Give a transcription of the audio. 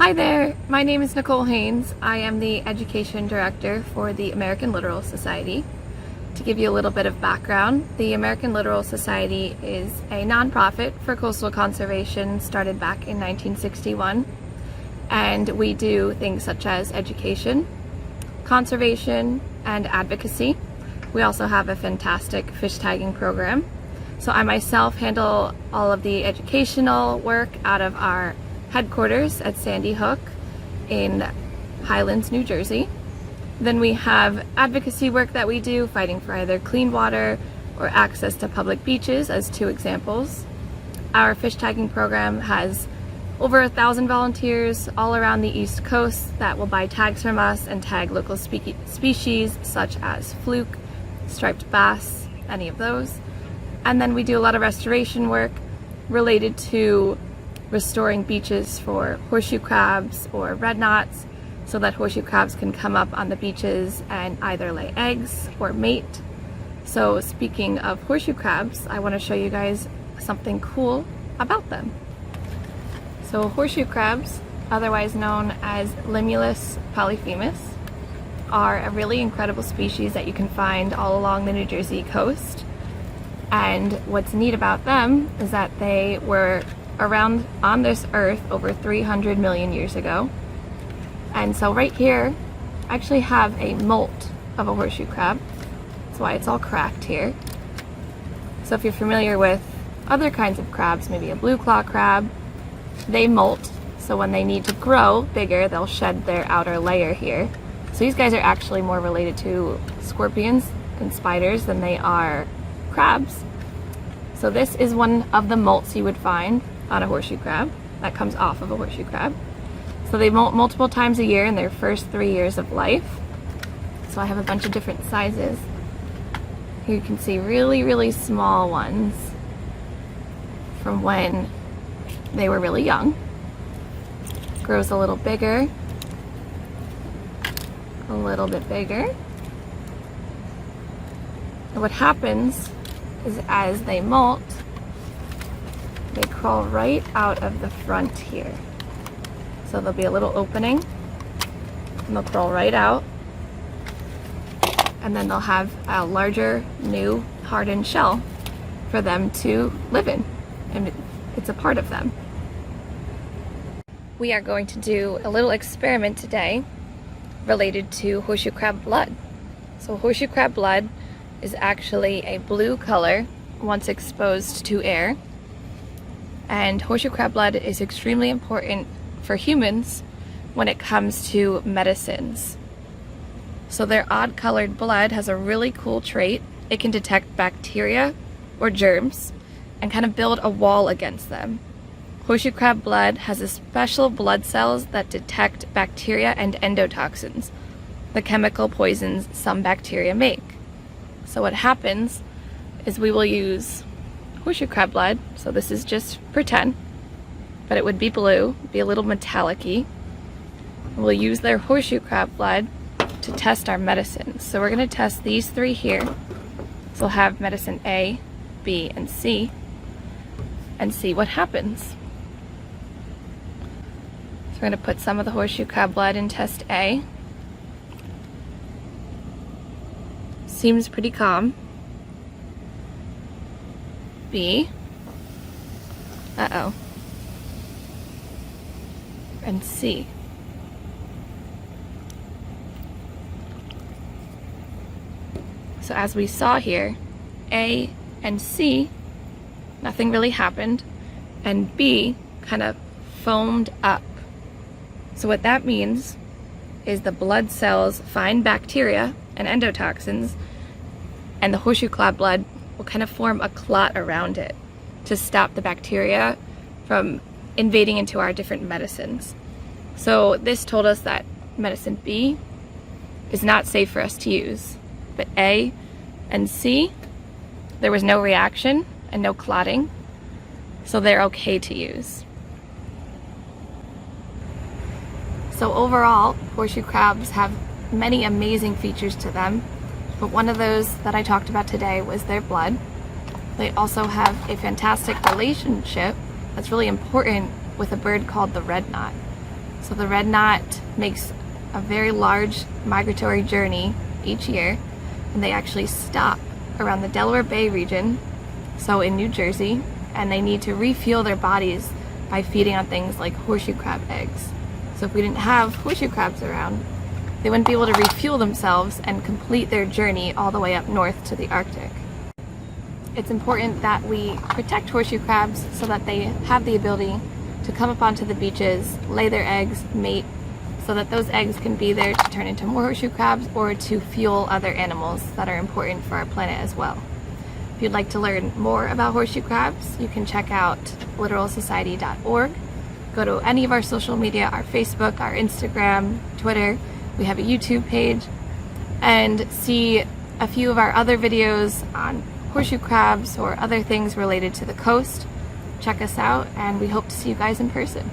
Hi there, my name is Nicole Haynes. I am the Education Director for the American Littoral Society. To give you a little bit of background, the American Littoral Society is a nonprofit for coastal conservation started back in 1961, and we do things such as education, conservation, and advocacy. We also have a fantastic fish tagging program. So I myself handle all of the educational work out of our headquarters at Sandy Hook in Highlands, New Jersey. Then we have advocacy work that we do, fighting for either clean water or access to public beaches as two examples. Our fish tagging program has over 1,000 volunteers all around the East Coast that will buy tags from us and tag local species such as fluke, striped bass, any of those. And then we do a lot of restoration work related to restoring beaches for horseshoe crabs or red knots so that horseshoe crabs can come up on the beaches and either lay eggs or mate. So speaking of horseshoe crabs, I want to show you guys something cool about them. So horseshoe crabs, otherwise known as Limulus polyphemus, are a really incredible species that you can find all along the New Jersey coast. And what's neat about them is that they were around on this earth over 300 million years ago. And so right here, I actually have a molt of a horseshoe crab. That's why it's all cracked here. So if you're familiar with other kinds of crabs, maybe a blue claw crab, they molt. So when they need to grow bigger, they'll shed their outer layer here. So these guys are actually more related to scorpions and spiders than they are crabs. So this is one of the molts you would find on a horseshoe crab that comes off of a horseshoe crab. So they molt multiple times a year in their first 3 years of life. So I have a bunch of different sizes. Here you can see really small ones from when they were really young. Grows a little bigger, a little bit bigger. And what happens is as they molt, they crawl right out of the front here. So there'll be a little opening and they'll crawl right out, and then they'll have a larger new hardened shell for them to live in, and it's a part of them. We are going to do a little experiment today related to horseshoe crab blood. So horseshoe crab blood is actually a blue color once exposed to air. And horseshoe crab blood is extremely important for humans when it comes to medicines. So their odd colored blood has a really cool trait. It can detect bacteria or germs and kind of build a wall against them. Horseshoe crab blood has a special blood cells that detect bacteria and endotoxins, the chemical poisons some bacteria make. So what happens is we will use horseshoe crab blood, so this is just pretend, but it would be blue, be a little metallic-y. We'll use their horseshoe crab blood to test our medicines. So we're going to test these three here. So we'll have medicine A, B, and C, and see what happens. So we're going to put some of the horseshoe crab blood in test A. Seems pretty calm. B. Uh-oh. And C. So as we saw here, A and C, nothing really happened, and B kind of foamed up. So what that means is the blood cells find bacteria and endotoxins, and the horseshoe crab blood will kind of form a clot around it to stop the bacteria from invading into our different medicines. So this told us that medicine B is not safe for us to use, but A and C, there was no reaction and no clotting, so they're okay to use. So overall, horseshoe crabs have many amazing features to them, but one of those that I talked about today was their blood. They also have a fantastic relationship that's really important with a bird called the red knot. So the red knot makes a very large migratory journey each year, and they actually stop around the Delaware Bay region, so in New Jersey, and they need to refuel their bodies by feeding on things like horseshoe crab eggs. So if we didn't have horseshoe crabs around, they wouldn't be able to refuel themselves and complete their journey all the way up north to the Arctic. It's important that we protect horseshoe crabs so that they have the ability to come up onto the beaches, lay their eggs, mate, so that those eggs can be there to turn into more horseshoe crabs or to fuel other animals that are important for our planet as well. If you'd like to learn more about horseshoe crabs, you can check out littoralsociety.org. Go to any of our social media, our Facebook, our Instagram, Twitter. We have a YouTube page, and see a few of our other videos on horseshoe crabs or other things related to the coast. Check us out, and we hope to see you guys in person.